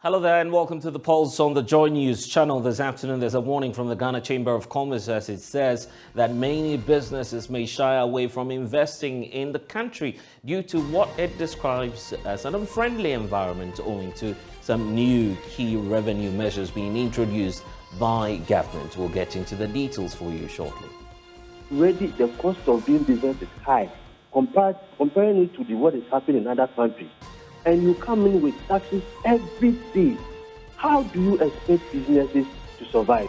Hello there and welcome to the Pulse on the JoyNews channel. This afternoon there's a warning from the Ghana Chamber of Commerce as it says that many businesses may shy away from investing in the country due to what it describes as an unfriendly environment owing to some new key revenue measures being introduced by government. We'll get into the details for you shortly. Already the cost of doing business is high comparing it to what is happening in other countries. And you come in with taxes every day. How do you expect businesses to survive?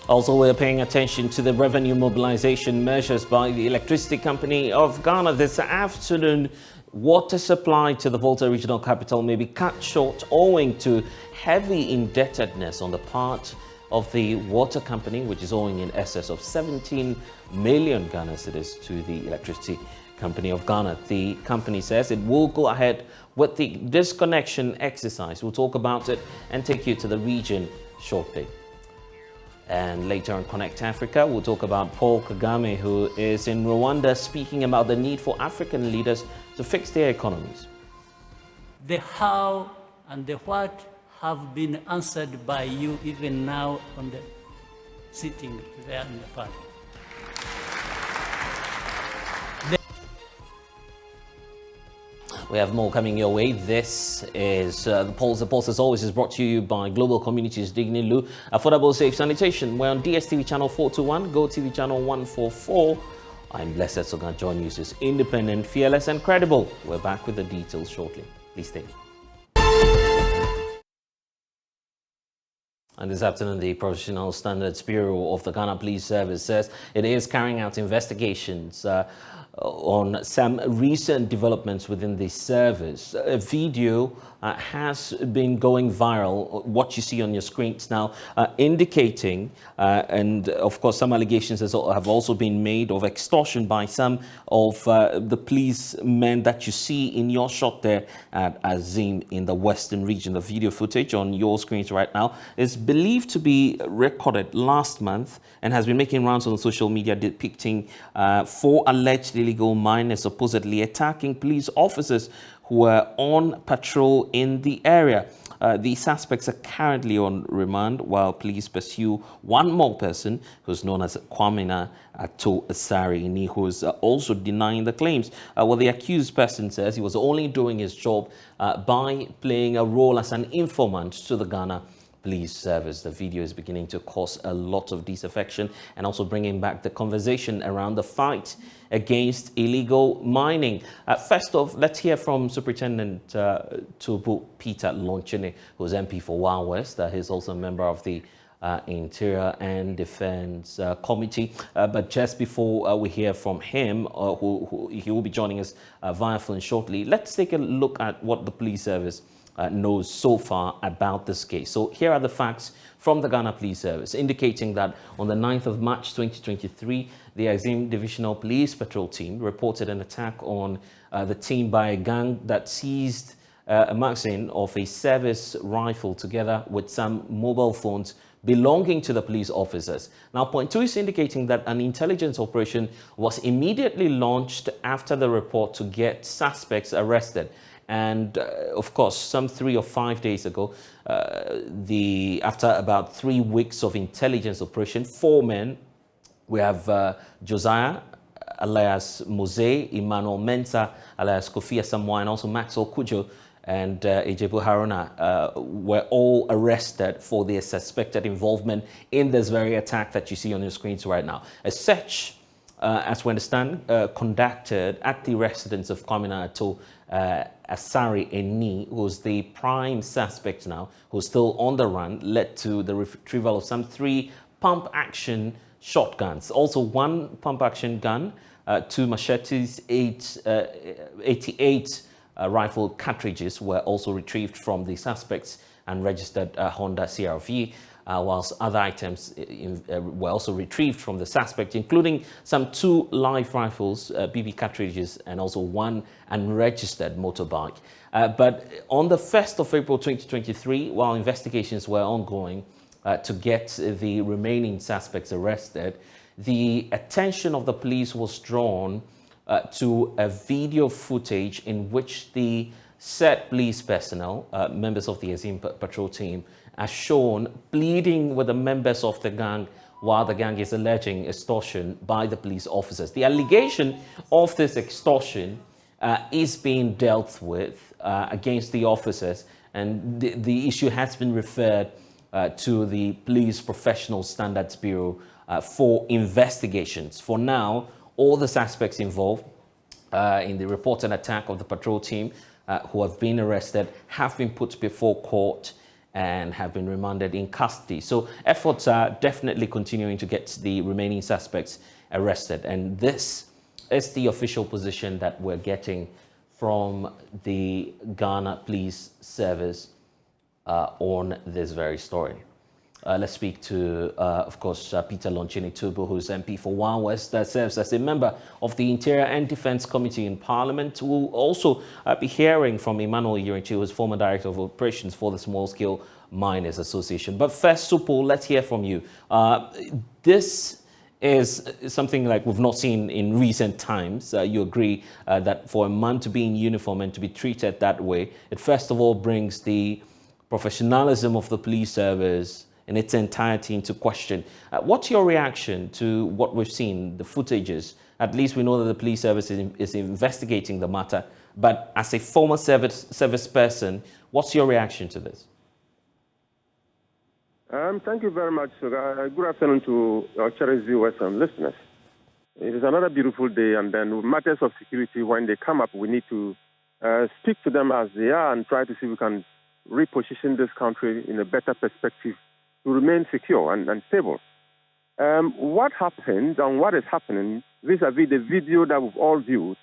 Also, we're paying attention to the revenue mobilization measures by the Electricity Company of Ghana this afternoon. Water supply to the Volta regional capital may be cut short owing to heavy indebtedness on the part of the water company, which is owing in excess of 17 million Ghana cedis to the Electricity Company of Ghana. The company says it will go ahead with the disconnection exercise. We'll talk about it and take you to the region shortly. And later on Connect Africa, we'll talk about Paul Kagame, who is in Rwanda, speaking about the need for African leaders to fix their economies. The how and the what have been answered by you even now on the sitting there in the party. We have more coming your way. This is The Pulse. The Pulse, as always, is brought to you by Global Communities Dignilu, Affordable Safe Sanitation. We're on DSTV channel 421, Go TV channel 144. I'm Blessed Sogah. JoyNews is independent, fearless, and credible. We're back with the details shortly. Please stay. And this afternoon, the Professional Standards Bureau of the Ghana Police Service says it is carrying out investigations on some recent developments within the service. A video has been going viral, what you see on your screens now, indicating, and of course some allegations have also been made of extortion by some of the policemen that you see in your shot there at Azim in the western region. The video footage on your screens right now is believed to be recorded last month and has been making rounds on social media, depicting 4 alleged illegal miners supposedly attacking police officers who were on patrol in the area. The suspects are currently on remand while police pursue one more person who's known as Kwamina Ato Asari, who is also denying the claims. Well, the accused person says he was only doing his job by playing a role as an informant to the Ghana Police Service. The video is beginning to cause a lot of disaffection and also bringing back the conversation around the fight against illegal mining. First off, let's hear from Superintendent Tubu Peter Lonchene, who's MP for Wild West. He's also a member of the Interior and Defense Committee. But just before we hear from him, he will be joining us via phone shortly, let's take a look at what the police service knows so far about this case. So here are the facts from the Ghana Police Service, indicating that on the 9th of March 2023, the Azim Divisional Police Patrol Team reported an attack on the team by a gang that seized a magazine of a service rifle together with some mobile phones belonging to the police officers. Now, point 2 is indicating that an intelligence operation was immediately launched after the report to get suspects arrested. And of course, some 3 or 5 days ago, after about 3 weeks of intelligence operation, 4 men, we have Josiah, alias Mose, Emmanuel Mensah, alias Kofi Asamoah, and also Maxwell Kujo, and Ejebu Haruna were all arrested for their suspected involvement in this very attack that you see on your screens right now. A search, as we understand, conducted at the residence of Kwamina Ato Asari Eni, who's the prime suspect now, who's still on the run, led to the retrieval of some 3 pump-action shotguns. Also 1 pump-action gun, 2 machetes, 88 rifle cartridges were also retrieved from the suspects and registered Honda CRV, whilst other items were also retrieved from the suspect, including some 2 live rifles, BB cartridges, and also 1 unregistered motorbike. But on the 1st of April 2023, while investigations were ongoing to get the remaining suspects arrested, the attention of the police was drawn to a video footage in which the said police personnel, members of the Azim patrol team, are shown pleading with the members of the gang while the gang is alleging extortion by the police officers. The allegation of this extortion is being dealt with against the officers, and the issue has been referred to the Police Professional Standards Bureau for investigations. For now, all the suspects involved in the reported attack of the patrol team who have been arrested have been put before court and have been remanded in custody. So efforts are definitely continuing to get the remaining suspects arrested. And this is the official position that we're getting from the Ghana Police Service on this very story. Let's speak to, of course, Peter Lonchini-Tubu, who's MP for One West, that serves as a member of the Interior and Defence Committee in Parliament. We'll also be hearing from Emmanuel Yurinchi, who is former Director of Operations for the Small Scale Miners Association. But first, Supo, let's hear from you. This is something like we've not seen in recent times. You agree that for a man to be in uniform and to be treated that way, it first of all brings the professionalism of the police service in its entirety into question. What's your reaction to what we've seen, the footages? At least we know that the police service is investigating the matter, but as a former service person, what's your reaction to this? Thank you very much, Sogah. Good afternoon to our cherished viewers and listeners. It is another beautiful day, and then with matters of security, when they come up, we need to speak to them as they are and try to see if we can reposition this country in a better perspective to remain secure and stable. What happened and what is happening vis-a-vis the video that we've all viewed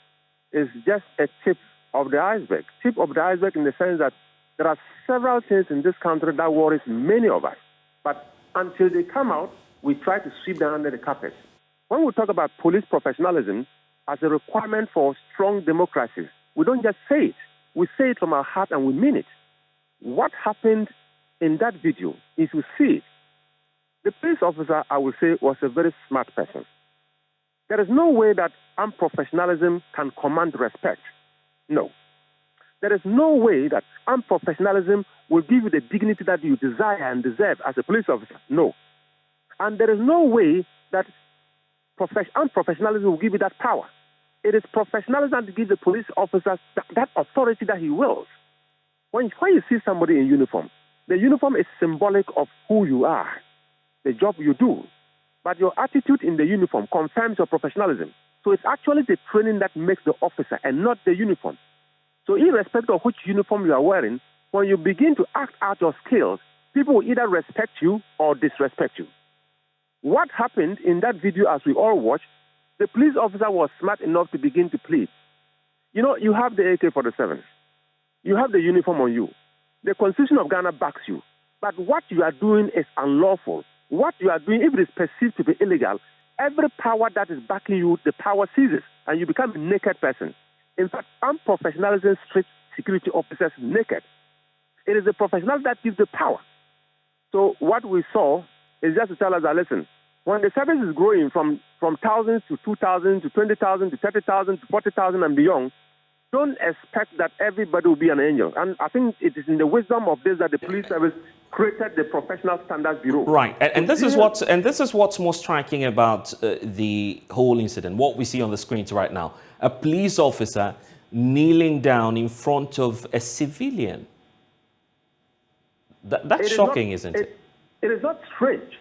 is just a tip of the iceberg. Tip of the iceberg in the sense that there are several things in this country that worries many of us. But until they come out, we try to sweep them under the carpet. When we talk about police professionalism as a requirement for strong democracies, we don't just say it. We say it from our heart and we mean it. What happened in that video, if you see it, the police officer, I would say, was a very smart person. There is no way that unprofessionalism can command respect. No. There is no way that unprofessionalism will give you the dignity that you desire and deserve as a police officer. No. And there is no way that unprofessionalism will give you that power. It is professionalism to give the police officers that authority that he wills. When you see somebody in uniform, the uniform is symbolic of who you are, the job you do. But your attitude in the uniform confirms your professionalism. So it's actually the training that makes the officer and not the uniform. So irrespective of which uniform you are wearing, when you begin to act out your skills, people will either respect you or disrespect you. What happened in that video as we all watched, the police officer was smart enough to begin to plead. You know, you have the AK-47. You have the uniform on you. The Constitution of Ghana backs you. But what you are doing is unlawful. What you are doing, if it is perceived to be illegal, every power that is backing you, the power ceases, and you become a naked person. In fact, unprofessionalism strips security officers naked. It is the professional that gives the power. So what we saw is just to tell us that, listen, when the service is growing from thousands to 2,000 to 20,000 to 30,000 to 40,000 and beyond, don't expect that everybody will be an angel. And I think it is in the wisdom of this that the police service created the Professional Standards Bureau. Right, and this is what's more striking about the whole incident. What we see on the screens right now: a police officer kneeling down in front of a civilian. That's shocking, isn't it? It is not strange.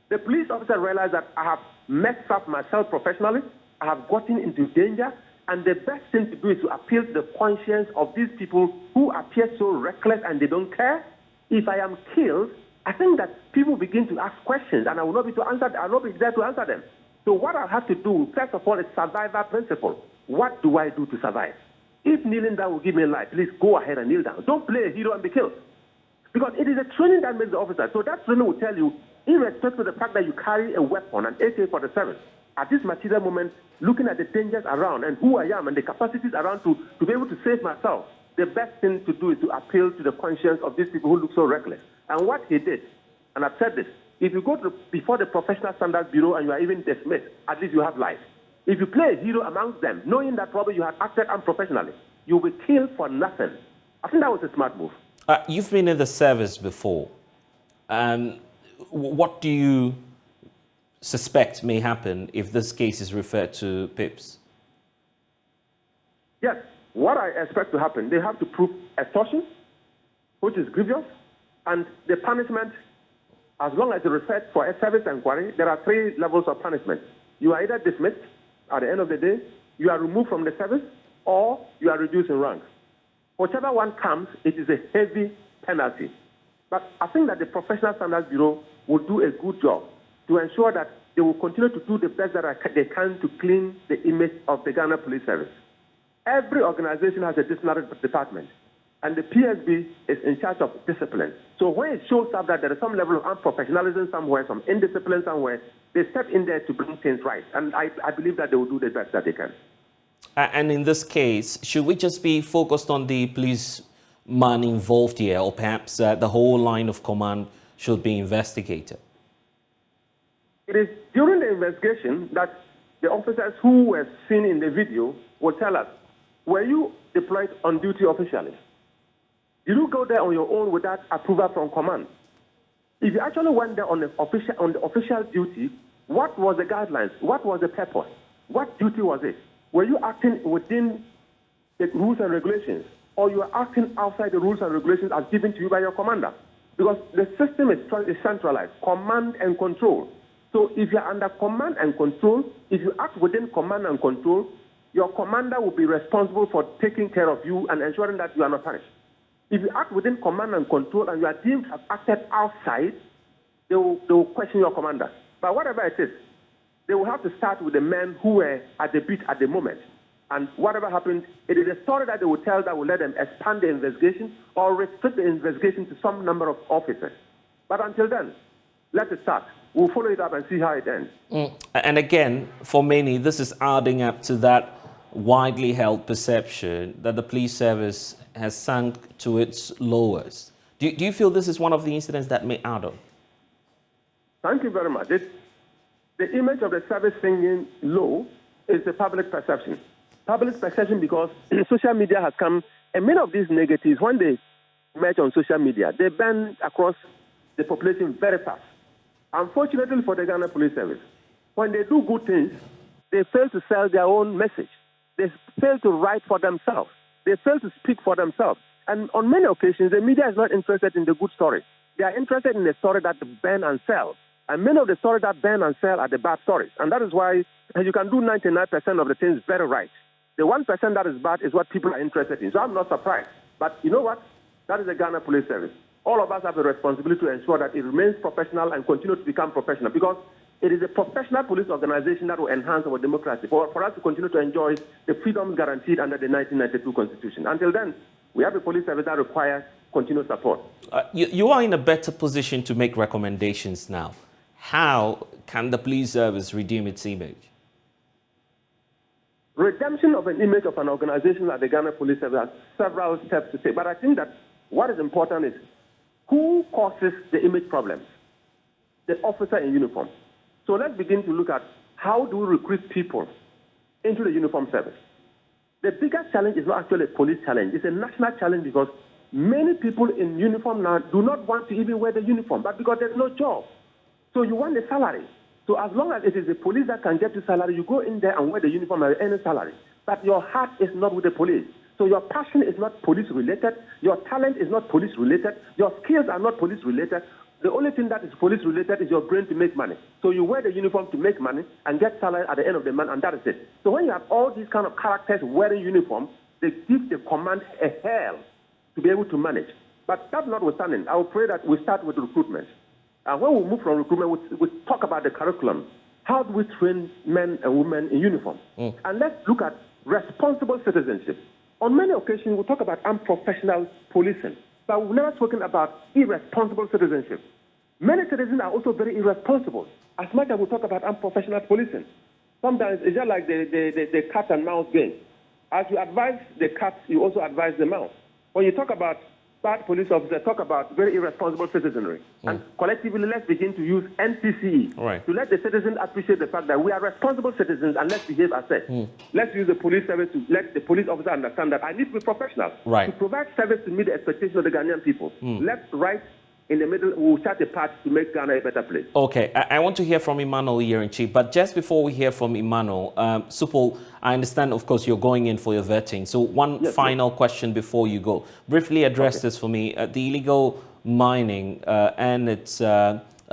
The police officer realized that I have messed up myself professionally. I have gotten into danger. And the best thing to do is to appeal to the conscience of these people who appear so reckless and they don't care. If I am killed, I think that people begin to ask questions and I will not be there to answer them. So what I have to do, first of all, is survival principle. What do I do to survive? If kneeling down will give me life, please go ahead and kneel down. Don't play a hero and be killed. Because it is a training that makes the officer. So that training will tell you, irrespective of the fact that you carry a weapon, an AK-47, at this material moment, looking at the dangers around and who I am and the capacities around to be able to save myself, the best thing to do is to appeal to the conscience of these people who look so reckless. And what he did, and I've said this, if you go before the Professional Standards Bureau and you are even dismissed, at least you have life. If you play a hero amongst them, knowing that probably you have acted unprofessionally, you'll be killed for nothing. I think that was a smart move. You've been in the service before. What do you suspect may happen if this case is referred to PIPS? Yes, what I expect to happen, they have to prove extortion, which is grievous, and the punishment, as long as it's referred for a service inquiry, there are 3 levels of punishment. You are either dismissed at the end of the day, you are removed from the service, or you are reduced in rank. Whichever one comes, it is a heavy penalty. But I think that the Professional Standards Bureau will do a good job to ensure that they will continue to do the best that they can to clean the image of the Ghana Police Service. Every organization has a disciplinary department, and the PSB is in charge of discipline. So when it shows up that there is some level of unprofessionalism somewhere, some indiscipline somewhere, they step in there to bring things right. And I believe that they will do the best that they can. And in this case, should we just be focused on the policeman involved here, or perhaps the whole line of command should be investigated? It is during the investigation that the officers who were seen in the video will tell us, were you deployed on duty officially? Did you go there on your own without approval from command? If you actually went there on the official duty, what was the guidelines? What was the purpose? What duty was it? Were you acting within the rules and regulations, or you are acting outside the rules and regulations as given to you by your commander? Because the system is centralized, command and control. So if you are under command and control, if you act within command and control, your commander will be responsible for taking care of you and ensuring that you are not punished. If you act within command and control and you are deemed to have acted outside, they will question your commander. But whatever it is, they will have to start with the men who were at the beat at the moment. And whatever happened, it is a story that they will tell that will let them expand the investigation or restrict the investigation to some number of officers. But until then, let it start. We'll follow it up and see how it ends. And again, for many, this is adding up to that widely held perception that the police service has sunk to its lowest. Do you feel this is one of the incidents that may add on? Thank you very much. The image of the service sinking low is the public perception. Public perception because social media has come, and many of these negatives, when they emerge on social media, they bend across the population very fast. Unfortunately for the Ghana Police Service, when they do good things, they fail to sell their own message. They fail to write for themselves. They fail to speak for themselves. And on many occasions, the media is not interested in the good story. They are interested in the story that burn and sell. And many of the stories that burn and sell are the bad stories. And that is why you can do 99% of the things very right. The 1% that is bad is what people are interested in. So I'm not surprised. But you know what? That is the Ghana Police Service. All of us have a responsibility to ensure that it remains professional and continue to become professional, because it is a professional police organization that will enhance our democracy for us to continue to enjoy the freedoms guaranteed under the 1992 Constitution. Until then, we have a police service that requires continued support. You are in a better position to make recommendations now. How can the police service redeem its image? Redemption of an image of an organization like the Ghana Police Service has several steps to take. But I think that what is important is who causes the image problems? The officer in uniform. So let's begin to look at how do we recruit people into the uniform service. The biggest challenge is not actually a police challenge. It's a national challenge because many people in uniform now do not want to even wear the uniform, but because there's no job. So you want a salary. So as long as it is the police that can get you salary, you go in there and wear the uniform and earn a salary. But your heart is not with the police. So your passion is not police-related. Your talent is not police-related. Your skills are not police-related. The only thing that is police-related is your brain to make money. So you wear the uniform to make money and get salary at the end of the month, and that is it. So when you have all these kind of characters wearing uniform, they give the command a hell to be able to manage. But that notwithstanding, I will pray that we start with recruitment. And when we move from recruitment, we talk about the curriculum. How do we train men and women in uniform? And let's look at responsible citizenship. On many occasions, we talk about unprofessional policing, but we've never spoken about irresponsible citizenship. Many citizens are also very irresponsible, as much as we talk about unprofessional policing. Sometimes it's just like the cat and mouse game. As you advise the cat, you also advise the mouse. When you talk about bad police officers talk about very irresponsible citizenry. And collectively, let's begin to use NCCE to let the citizens appreciate the fact that we are responsible citizens and let's behave as such. Let's use the police service to let the police officer understand that I need to be professional to provide service to meet the expectations of the Ghanaian people. Left, right, in the middle, we'll chart a path to make Ghana a better place. Okay, I want to hear from Emmanuel here in chief, but just before we hear from Emmanuel, Supol, I understand, of course, you're going in for your vetting. So one final question before you go. Briefly address this for me. The illegal mining and its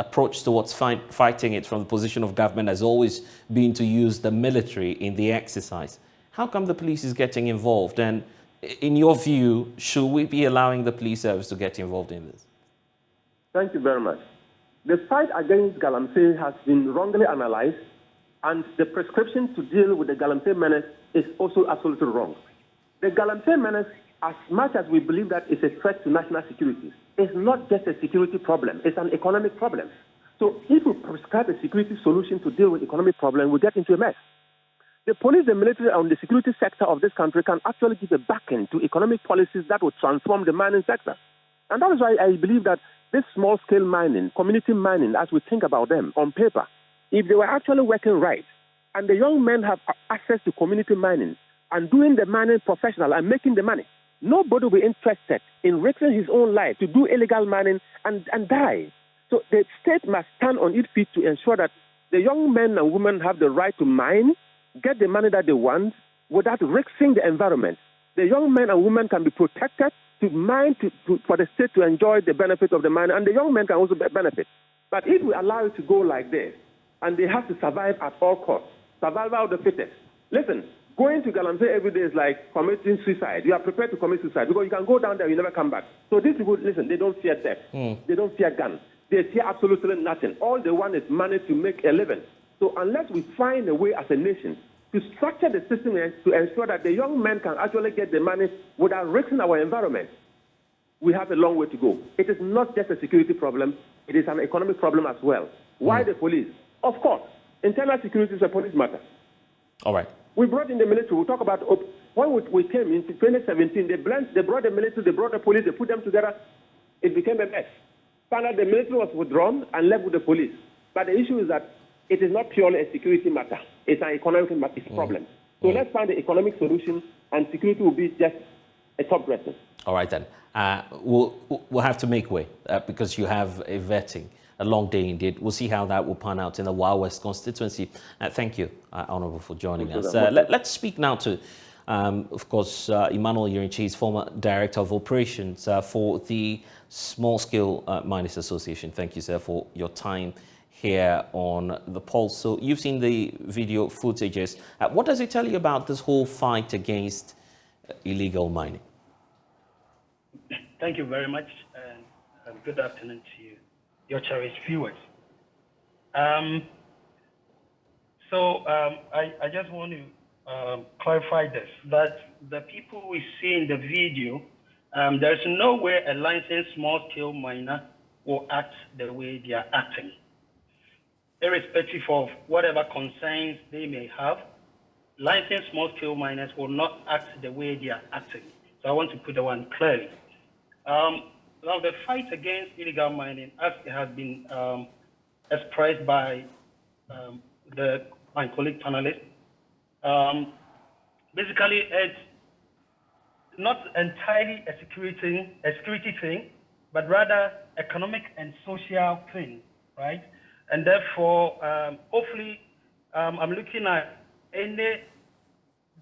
approach towards fighting it from the position of government has always been to use the military in the exercise. How come the police is getting involved? And in your view, should we be allowing the police service to get involved in this? Thank you very much. The fight against Galamsey has been wrongly analyzed, and the prescription to deal with the Galamsey menace is also absolutely wrong. The Galamsey menace, as much as we believe that it's a threat to national security, is not just a security problem, it's an economic problem. So if we prescribe a security solution to deal with economic problem, we get into a mess. The police, the military, and the security sector of this country can actually give a backing to economic policies that will transform the mining sector. And that is why I believe that this small-scale mining, community mining, as we think about them on paper, if they were actually working right, and the young men have access to community mining and doing the mining professional and making the money, nobody will be interested in risking his own life to do illegal mining and die. So the state must stand on its feet to ensure that the young men and women have the right to mine, get the money that they want without risking the environment. The young men and women can be protected to mine for the state to enjoy the benefit of the mine, and the young men can also benefit. But if we allow it to go like this, and they have to survive at all costs, survival of the fittest. Listen, going to Galamsey every day is like committing suicide. You are prepared to commit suicide because you can go down there, you never come back. So these people, listen, they don't fear death. They don't fear guns. They fear absolutely nothing. All they want is money to make a living. So unless we find a way as a nation to structure the system to ensure that the young men can actually get the money without risking our environment, we have a long way to go. It is not just a security problem, it is an economic problem as well. Why the police? Of course, internal security is a police matter. All right. We brought in the military. We'll talk about, when we came in 2017, they brought the military, they brought the police, they put them together. It became a mess. Found out the military was withdrawn and left with the police. But the issue is that it is not purely a security matter. It's an economic matter. It's a problem. So let's find the economic solution, and security will be just a top dressing. All right, then. We'll have to make way because you have a vetting, a long day indeed. We'll see how that will pan out in the Wild West constituency. Thank you, Honourable, for joining us. Let's speak now to, of course, Emmanuel Yerinchi's former Director of Operations for the Small Scale Miners Association. Thank you, sir, for your time here on The Pulse. So you've seen the video footages. What does it tell you about this whole fight against illegal mining? Thank you very much, and good afternoon to you, your cherished viewers. I just want to clarify this, that the people we see in the video, there's no way a licensed small-scale miner will act the way they are acting. Irrespective of whatever concerns they may have, licensed small-scale miners will not act the way they are acting. So I want to put that one clearly. Now, the fight against illegal mining, as it has been expressed by my colleague panelists, basically it's not entirely a security thing, but rather economic and social thing, right? And therefore, hopefully, I'm looking at any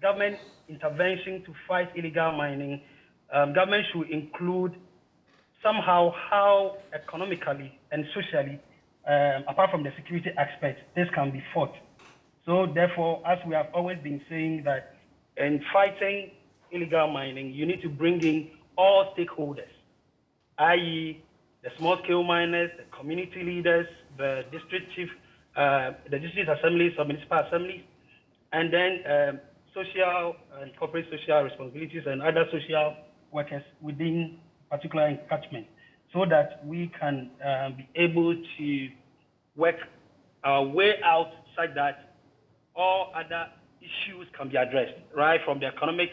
government intervention to fight illegal mining. Government should include somehow how economically and socially, apart from the security aspect, this can be fought. So therefore, as we have always been saying, that in fighting illegal mining, you need to bring in all stakeholders, i.e. the small-scale miners, the community leaders, the district chief, the district assemblies, municipal assemblies, and then social and corporate social responsibilities and other social workers within particular encatchment, so that we can be able to work our way out such that all other issues can be addressed, right from the economic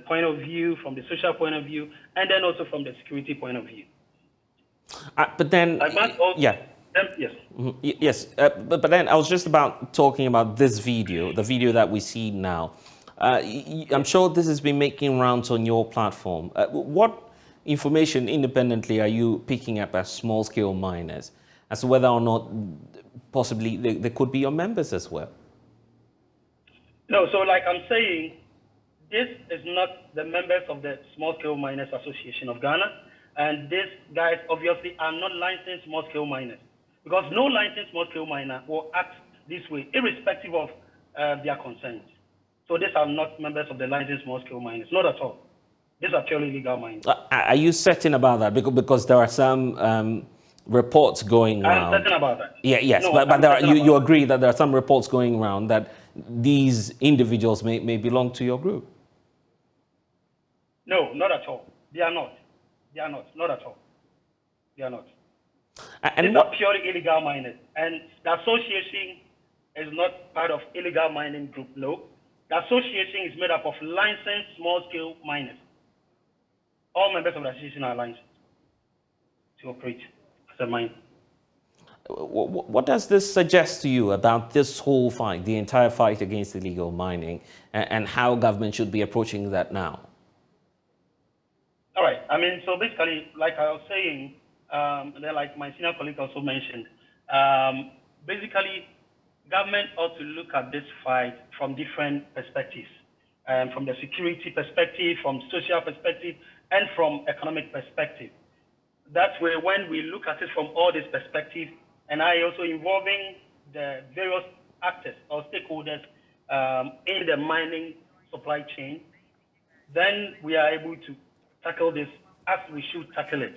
point of view, from the social point of view, and then also from the security point of vieh. But then, I must also, yeah. Yes. Yes, but then I was just about talking about this video, the video that we see now. I'm sure this has been making rounds on your platform. What information independently are you picking up as small-scale miners as to whether or not possibly they could be your members as well? No, so like I'm saying, this is not the members of the Small Scale Miners Association of Ghana, and these guys obviously are not licensed small-scale miners, because no licensed small-scale miner will act this way, irrespective of their consent. So these are not members of the licensed small-scale miners, not at all. These are purely legal miners. Are you certain about that? Because there are some reports going around. I'm certain about that. Yeah, yes, No, but you agree that there are some reports going around that these individuals may belong to your group? No, not at all. They are not. They are not. Not at all. They are not. And These are purely illegal miners. And the association is not part of illegal mining group, no. The association is made up of licensed small-scale miners. All members of the association are licensed to operate as a mine. What does this suggest to you about this whole fight, the entire fight against illegal mining, and how government should be approaching that now? All right. I mean, so basically, like I was saying, then like my senior colleague also mentioned, basically, government ought to look at this fight from different perspectives, from the security perspective, from social perspective, and from economic perspective. That's where when we look at it from all these perspectives, and I also involving the various actors or stakeholders in the mining supply chain, then we are able to tackle this as we should tackle it.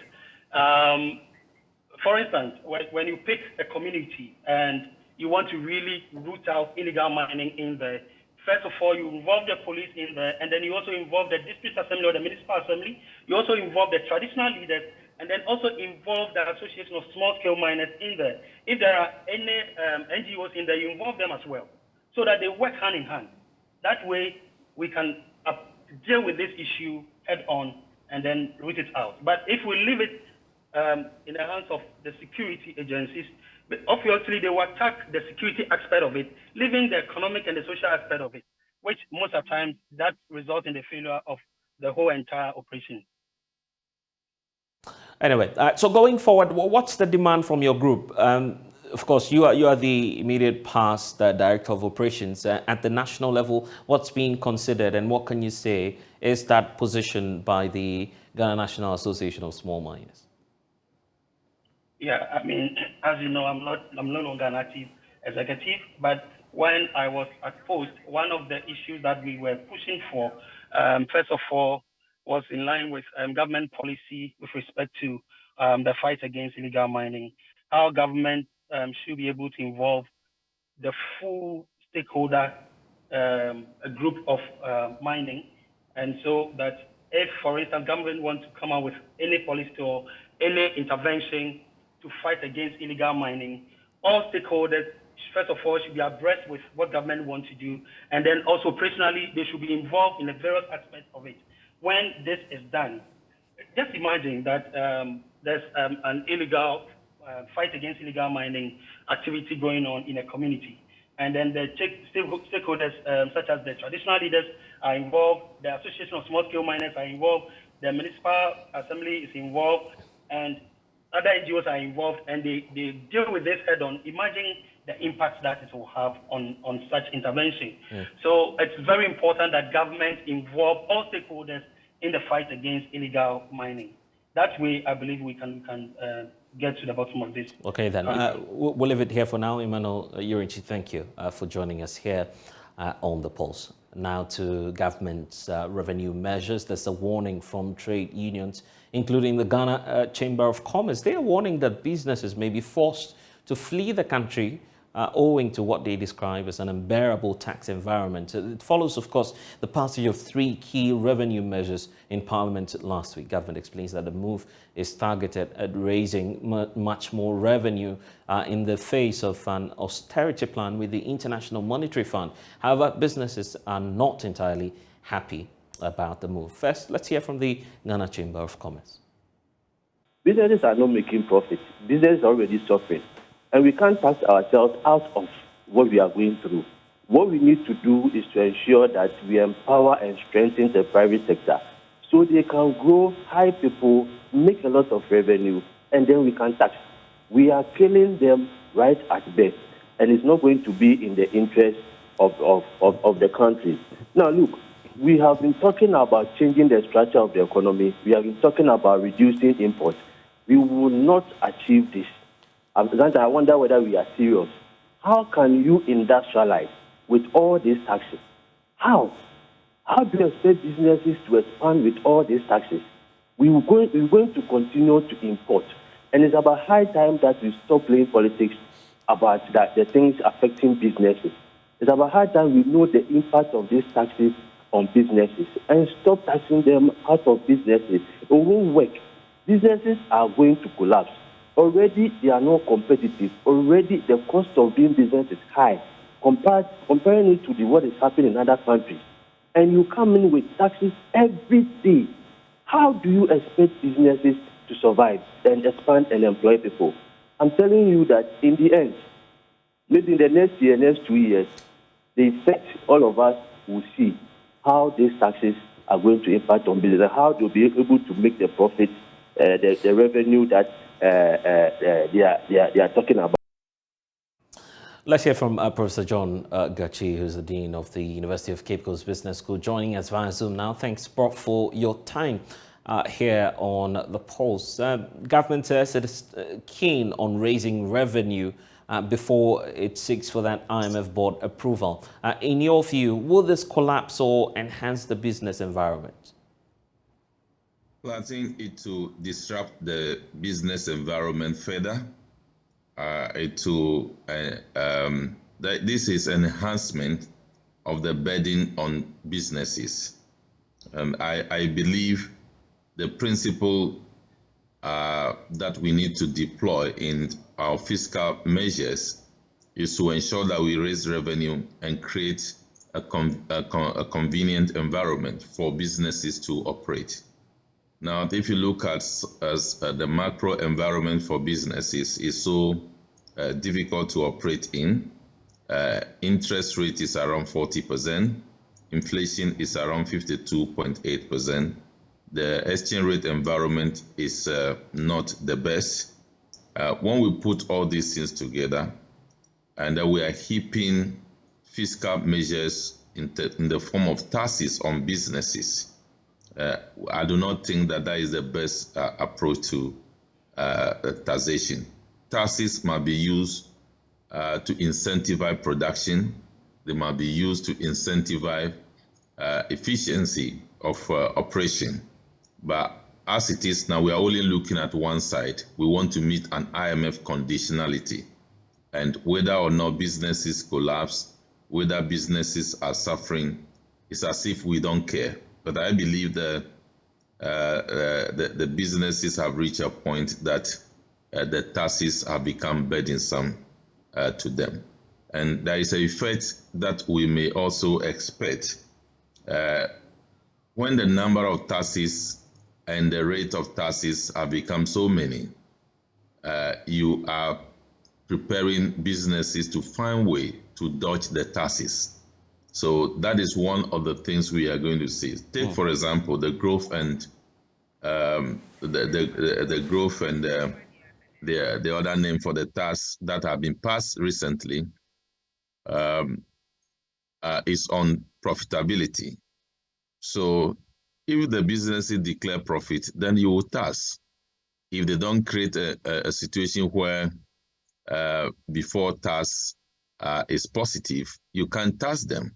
For instance, when you pick a community and you want to really root out illegal mining in there, first of all, you involve the police in there, and then you also involve the district assembly or the municipal assembly. You also involve the traditional leaders, and then also involve the association of small-scale miners in there. If there are any NGOs in there, you involve them as well, so that they work hand in hand. That way, we can deal with this issue head-on and then root it out. But if we leave it in the hands of the security agencies, obviously they will attack the security aspect of it, leaving the economic and the social aspect of it, which most of the time that results in the failure of the whole entire operation. Anyway, so going forward, what's the demand from your group? Of course, you are the immediate past director of operations. At the national level, what's being considered, and what can you say is that position by the Ghana National Association of Small Miners? Yeah, I mean, as you know, I'm no longer an active executive, but when I was at post, one of the issues that we were pushing for, first of all, was in line with government policy with respect to the fight against illegal mining, how government should be able to involve the full stakeholder group of mining, and so that if, for instance, government wants to come out with any policy or any intervention to fight against illegal mining, all stakeholders, first of all, should be abreast with what government wants to do, and then also personally, they should be involved in the various aspects of it. When this is done, just imagine that there's an illegal fight against illegal mining activity going on in a community, and then the stakeholders such as the traditional leaders are involved, the Association of Small-Scale Miners are involved, the municipal assembly is involved, and other NGOs are involved, and they deal with this head-on. Imagine the impact that it will have on such intervention. Yeah. So it's very important that government involve all stakeholders in the fight against illegal mining. That way, I believe we can get to the bottom of this. Okay, then. We'll leave it here for now. Emmanuel Urinchi, thank you for joining us here on The Pulse. Now to government's revenue measures. There's a warning from trade unions, including the Ghana Chamber of Commerce. They are warning that businesses may be forced to flee the country owing to what they describe as an unbearable tax environment. It follows, of course, the passage of 3 key revenue measures in Parliament last week. Government explains that the move is targeted at raising much more revenue in the face of an austerity plan with the International Monetary Fund. However, businesses are not entirely happy about the move. First, let's hear from the Ghana Chamber of Commerce. Businesses are not making profit. Business is already suffering. And we can't tax ourselves out of what we are going through. What we need to do is to ensure that we empower and strengthen the private sector so they can grow, hire people, make a lot of revenue, and then we can tax. We are killing them right at best, and it's not going to be in the interest of the country. Now, look, we have been talking about changing the structure of the economy. We have been talking about reducing imports. We will not achieve this. I wonder whether we are serious. How can you industrialize with all these taxes? How? How do you expect businesses to expand with all these taxes? We're going to continue to import. And it's about high time that we stop playing politics about the things affecting businesses. It's about high time we know the impact of these taxes on businesses and stop taxing them out of businesses. It won't work. Businesses are going to collapse. Already, they are not competitive. Already, the cost of doing business is high. Comparing it to what is happening in other countries. And you come in with taxes every day. How do you expect businesses to survive and expand and employ people? I'm telling you that in the end, maybe in the next year, next 2 years, the effect all of us will see how these taxes are going to impact on business and how they'll be able to make the profits, the revenue that they are talking about. Let's hear from Professor John Gachi, who's the Dean of the University of Cape Coast Business School, joining us via Zoom now. Thanks, Prof, for your time here on The Pulse. Government says it is keen on raising revenue before it seeks for that IMF board approval. In your view, will this collapse or enhance the business environment? Well, I think it will disrupt the business environment further. This is an enhancement of the burden on businesses. I believe the principle that we need to deploy in our fiscal measures is to ensure that we raise revenue and create a convenient environment for businesses to operate. Now, if you look at the macro environment for businesses is so difficult to operate in. Interest rate is around 40%. Inflation is around 52.8%. The exchange rate environment is not the best. When we put all these things together and we are heaping fiscal measures in the form of taxes on businesses, I do not think that is the best approach to taxation. Taxes must be used to incentivize production. They must be used to incentivize efficiency of operation. But as it is now, we are only looking at one side. We want to meet an IMF conditionality. And whether or not businesses collapse, whether businesses are suffering, it's as if we don't care. But I believe that the businesses have reached a point that the taxes have become burdensome to them. And there is an effect that we may also expect. When the number of taxes and the rate of taxes have become so many, you are preparing businesses to find way to dodge the taxes. So that is one of the things we are going to see. Take, for example, the growth and the growth and the other name for the tax that have been passed recently is on profitability. So if the businesses declare profit, then you will tax. If they don't create a situation where before tax is positive, you can tax them.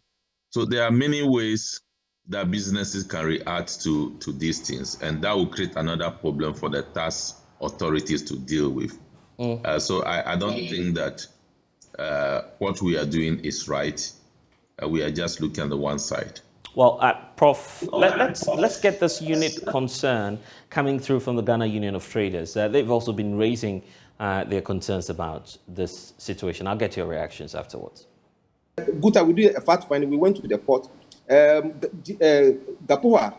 So there are many ways that businesses can react to these things, and that will create another problem for the tax authorities to deal with. So I don't think that what we are doing is right. We are just looking at the one side. Well, Prof, let's get this unit concern coming through from the Ghana Union of Traders. They've also been raising their concerns about this situation. I'll get your reactions afterwards. Guta, we did a fact finding. We went to the court Gapoa,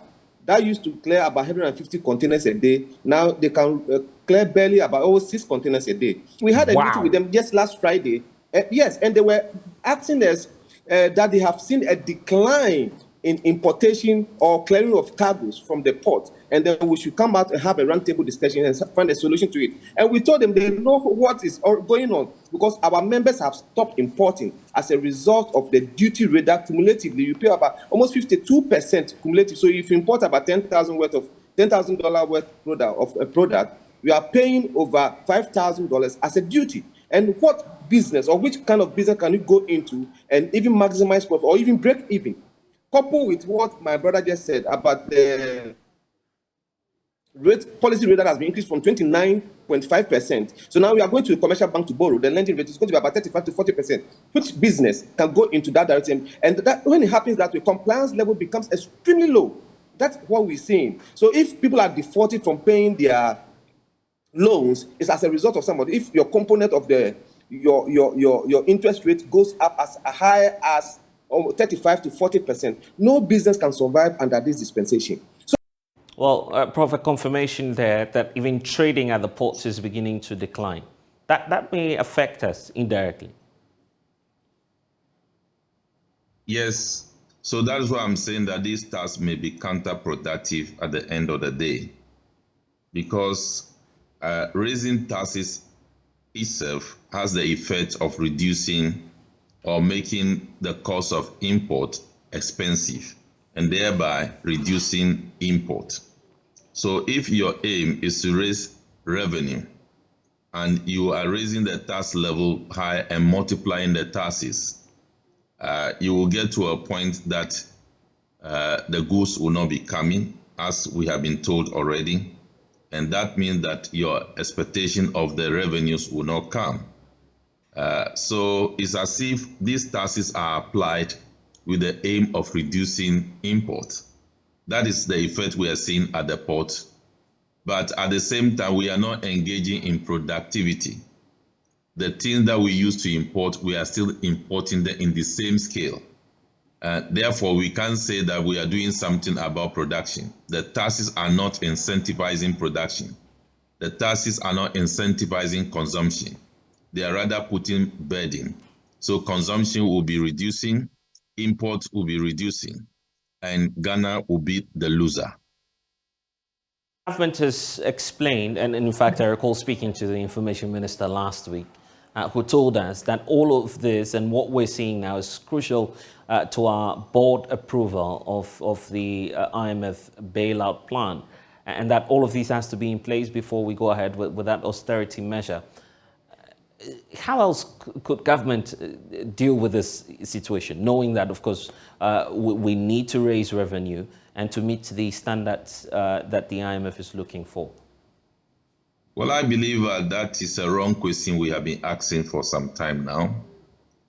that used to clear about 150 containers a day. Now they can clear barely about 6 containers a day. We had a meeting with them just last Friday. Yes, and they were asking us that they have seen a decline in importation or clearing of cargoes from the port, and then we should come out and have a roundtable discussion and find a solution to it. And we told them they know what is going on, because our members have stopped importing as a result of the duty rate that cumulatively you pay about almost 52% cumulative. So if you import about $10,000 worth of a product, we are paying over $5,000 as a duty. And what business or which kind of business can you go into and even maximize profit or even break even? Coupled with what my brother just said about the policy rate that has been increased from 29.5%. So now we are going to the commercial bank to borrow. The lending rate is going to be about 35 to 40%. Which business can go into that direction? And that, when it happens that way, compliance level becomes extremely low. That's what we're seeing. So if people are defaulted from paying their loans, it's as a result of somebody. If your component of your interest rate goes up as high as 35 to 40%, no business can survive under this dispensation. So, well, Prof, a confirmation there that even trading at the ports is beginning to decline. That may affect us indirectly. Yes. So that's why I'm saying that these tasks may be counterproductive at the end of the day, because raising taxes itself has the effect of reducing or making the cost of import expensive and thereby reducing import. So if your aim is to raise revenue and you are raising the tax level high and multiplying the taxes, you will get to a point that the goods will not be coming, as we have been told already. And that means that your expectation of the revenues will not come. So it's as if these taxes are applied with the aim of reducing imports. That is the effect we are seeing at the port. But at the same time, we are not engaging in productivity. The things that we used to import, we are still importing them in the same scale. Therefore, we can't say that we are doing something about production. The taxes are not incentivizing production. The taxes are not incentivizing consumption. They are rather putting burden. So consumption will be reducing, imports will be reducing, and Ghana will be the loser. The government has explained, and in fact I recall speaking to the information minister last week, who told us that all of this and what we're seeing now is crucial to our board approval of the IMF bailout plan, and that all of these has to be in place before we go ahead with that austerity measure. How else could government deal with this situation, knowing that, of course, we need to raise revenue and to meet the standards that the IMF is looking for? Well, I believe that is a wrong question we have been asking for some time now.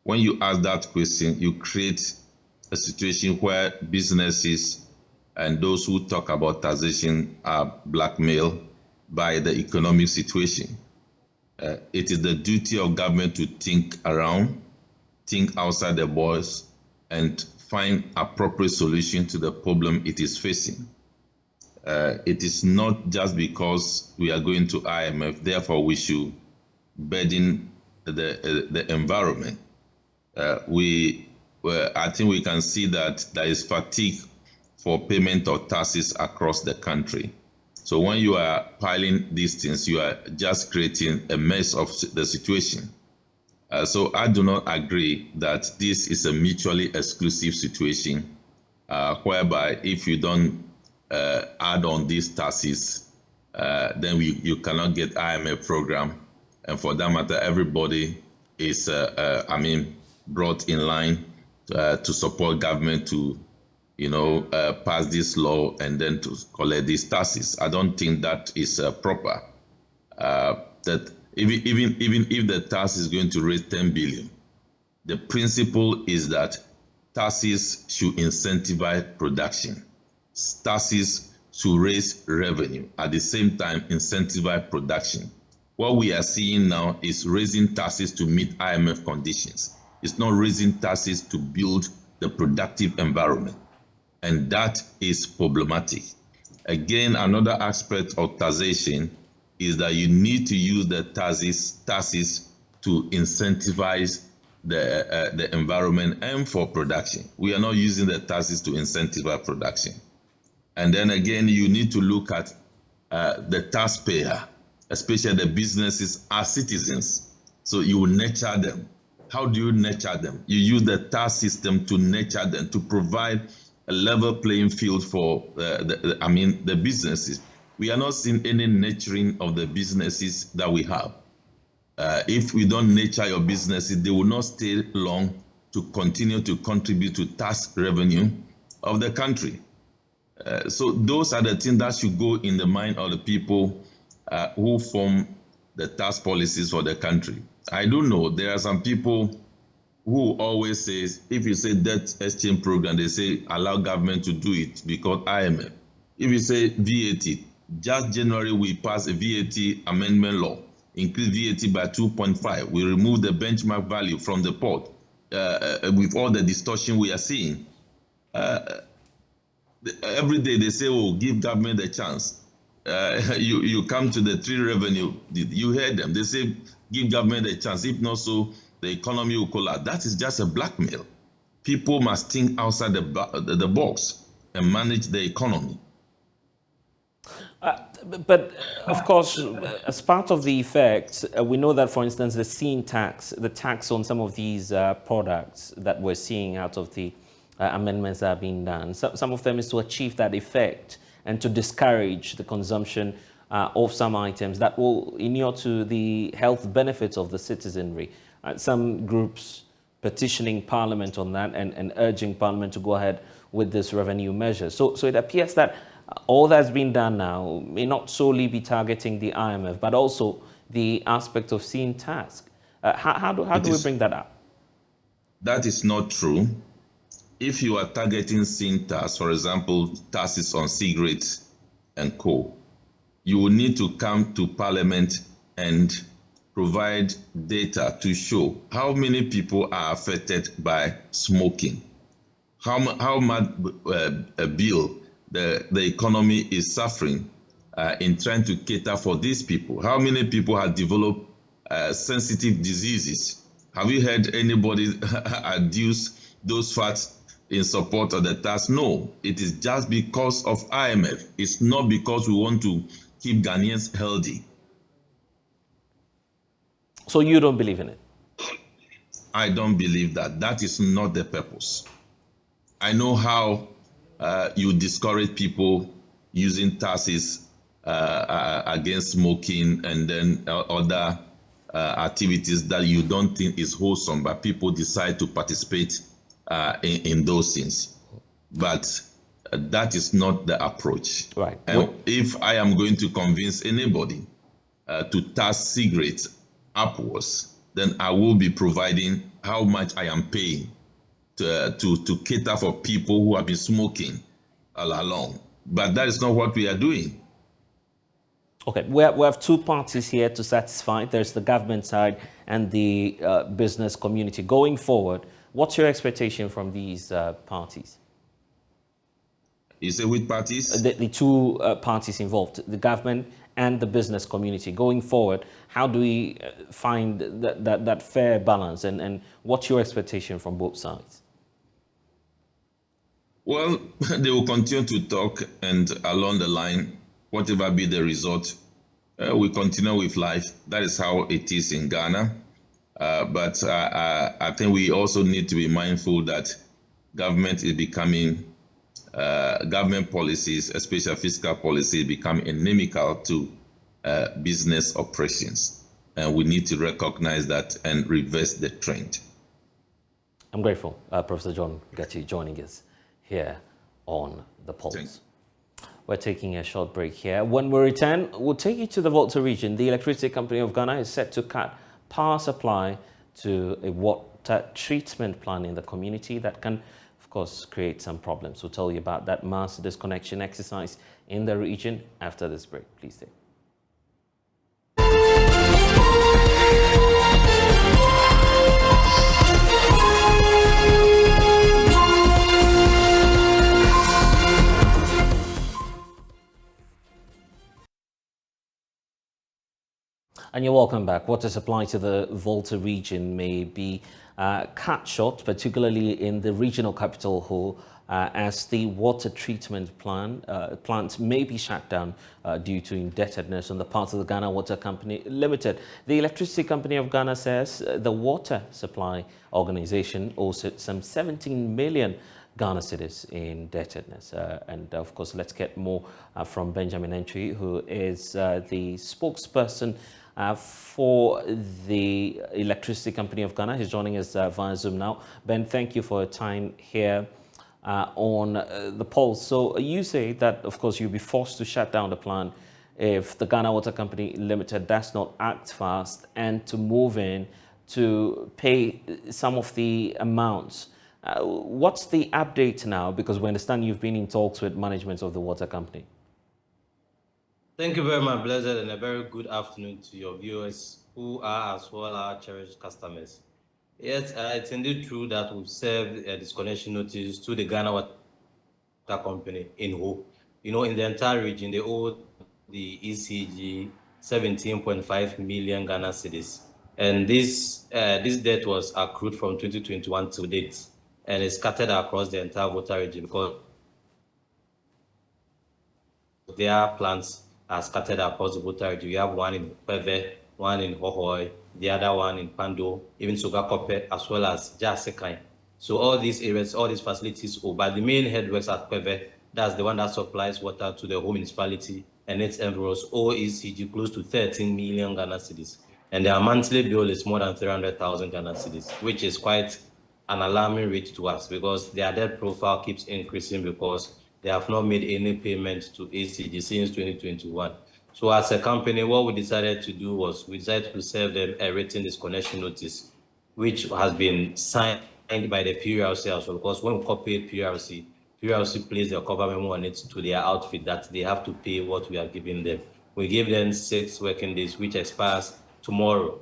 When you ask that question, you create a situation where businesses and those who talk about taxation are blackmailed by the economic situation. It is the duty of government to think around, think outside the box, and find appropriate solution to the problem it is facing. It is not just because we are going to IMF, therefore we should burden the environment. I think we can see that there is fatigue for payment of taxes across the country. So when you are piling these things, you are just creating a mess of the situation. So I do not agree that this is a mutually exclusive situation, whereby if you don't add on these taxes, then you cannot get IMF program. And for that matter, everybody is, brought in line to support government to pass this law and then to collect these taxes. I don't think that is proper. That even if the tax is going to raise 10 billion, the principle is that taxes should incentivize production. Taxes should raise revenue, at the same time incentivize production. What we are seeing now is raising taxes to meet IMF conditions. It's not raising taxes to build the productive environment. And that is problematic. Again, another aspect of taxation is that you need to use the taxes to incentivize the environment and for production. We are not using the taxes to incentivize production. And then again, you need to look at the taxpayer, especially the businesses, as citizens. So you will nurture them. How do you nurture them? You use the tax system to nurture them, to provide a level playing field for the businesses. We are not seeing any nurturing of the businesses that we have. If we don't nurture your businesses, they will not stay long to continue to contribute to tax revenue of the country. So those are the things that should go in the mind of the people who form the tax policies for the country. I don't know, there are some people who always say, if you say debt exchange program, they say allow government to do it because IMF. If you say VAT, just January we passed a VAT amendment law, increase VAT by 2.5. We remove the benchmark value from the port with all the distortion we are seeing. Every day they say, oh, give government a chance. You come to the tree revenue, you hear them, they say, give government a chance. If not so, the economy will collapse. That is just a blackmail. People must think outside the box and manage the economy. But of course, as part of the effect, we know that, for instance, the scene tax, the tax on some of these products that we're seeing out of the amendments that are being done, some of them is to achieve that effect and to discourage the consumption of some items that will inure to the health benefits of the citizenry. Some groups petitioning Parliament on that and urging Parliament to go ahead with this revenue measure. So it appears that all that's been done now may not solely be targeting the IMF, but also the aspect of seeing tax. How do we bring that up? That is not true. If you are targeting sin tax, for example, taxes on cigarettes and coal, you will need to come to Parliament and provide data to show how many people are affected by smoking, how much a bill the economy is suffering in trying to cater for these people, how many people have developed sensitive diseases. Have you heard anybody adduce those facts in support of the tax? No, it is just because of IMF. It's not because we want to keep Ghanaians healthy. So you don't believe in it? I don't believe that. That is not the purpose. I know how you discourage people using taxes against smoking and then other activities that you don't think is wholesome, but people decide to participate in those things. But that is not the approach. Right. And if I am going to convince anybody to tax cigarettes upwards, then I will be providing how much I am paying to cater for people who have been smoking all along. But that is not what we are doing. Okay, we have two parties here to satisfy. There's the government side and the business community. Going forward, what's your expectation from these parties? You say which parties? The two parties involved, the government and the business community. Going forward, how do we find that fair balance, and what's your expectation from both sides? Well, they will continue to talk, and along the line, whatever be the result, we continue with life. That is how it is in Ghana. But I think we also need to be mindful that government is becoming, government policies, especially fiscal policy, become inimical to business operations. And we need to recognize that and reverse the trend. I'm grateful, Professor John Gachi, joining us here on The Pulse. We're taking a short break here. When we return, we'll take you to the Volta region. The Electricity Company of Ghana is set to cut power supply to a water treatment plant in the community that can, of course, create some problems. We'll tell you about that mass disconnection exercise in the region after this break. Please stay. And you're welcome back. Water supply to the Volta region may be cut short, particularly in the regional capital, Ho, as the water treatment plant may be shut down due to indebtedness on the part of the Ghana Water Company Limited. The Electricity Company of Ghana says the water supply organization owes it some 17 million Ghana cedis in indebtedness. And of course, let's get more from Benjamin Entry, who is the spokesperson for the Electricity Company of Ghana. He's joining us via Zoom now. Ben, thank you for your time here on the Pulse. So you say that, of course, you'll be forced to shut down the plant if the Ghana Water Company Limited does not act fast and to move in to pay some of the amounts. What's the update now? Because we understand you've been in talks with management of the water company. Thank you very much, Blessed, and a very good afternoon to your viewers who are as well our cherished customers. Yes, it's indeed true that we've served a disconnection notice to the Ghana Water Company in Ho. You know, in the entire region, they owe the ECG 17.5 million Ghana cedis. And this debt was accrued from 2021 to date, and it's scattered across the entire Volta region because their plants are scattered across the Volta region. We have one in Peve, one in Hohoi, the other one in Pando, even Sogah Kope, as well as Jasekai. So all these areas, all these facilities, but the main headworks at Peve, that's the one that supplies water to the whole municipality and its environs, OECG close to 13 million Ghana cedis. And their monthly bill is more than 300,000 Ghana cedis, which is quite an alarming rate to us because their debt profile keeps increasing because they have not made any payments to ACG since 2021. So as a company, what we decided to do was we decided to serve them a written disconnection notice, which has been signed by the PRC as well, because when we cooperate PRC placed a cover memo on it to their outfit that they have to pay what we are giving them. We gave them 6 working days, which expires tomorrow.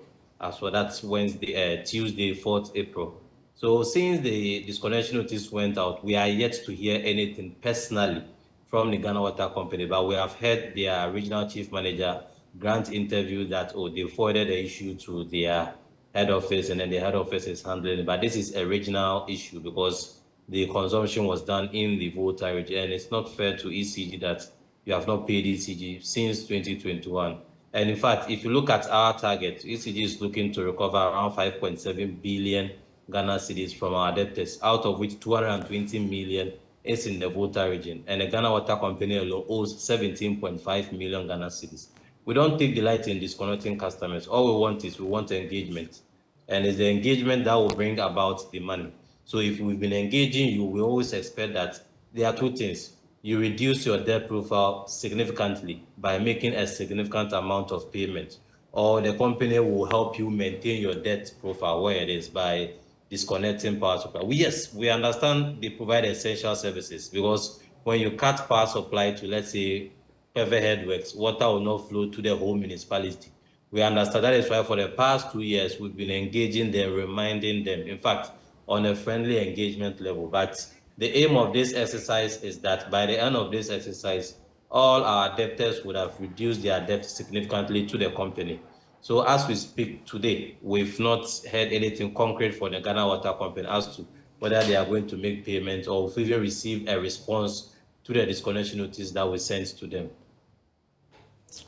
So that's Wednesday, Tuesday, 4th April. So since the disconnection notice went out, we are yet to hear anything personally from the Ghana Water Company, but we have heard their regional chief manager grant interview that, they forwarded the issue to their head office and then the head office is handling it. But this is a regional issue because the consumption was done in the Volta region, and it's not fair to ECG that you have not paid ECG since 2021. And in fact, if you look at our target, ECG is looking to recover around 5.7 billion Ghana cedis from our debtors, out of which 220 million is in the Volta region. And the Ghana Water Company alone owes 17.5 million Ghana cedis. We don't take delight in disconnecting customers. All we want engagement. And it's the engagement that will bring about the money. So if we've been engaging you, we always expect that there are 2 things. You reduce your debt profile significantly by making a significant amount of payment, or the company will help you maintain your debt profile where it is by disconnecting power supply. Yes, we understand they provide essential services because when you cut power supply to, let's say, Peve headworks, water will not flow to the whole municipality. We understand that is why for the past 2 years, we've been engaging them, reminding them, in fact, on a friendly engagement level. But the aim of this exercise is that by the end of this exercise, all our debtors would have reduced their debt significantly to the company. So as we speak today, we've not heard anything concrete from the Ghana Water Company as to whether they are going to make payments or if we even received a response to the disconnection notice that we sent to them.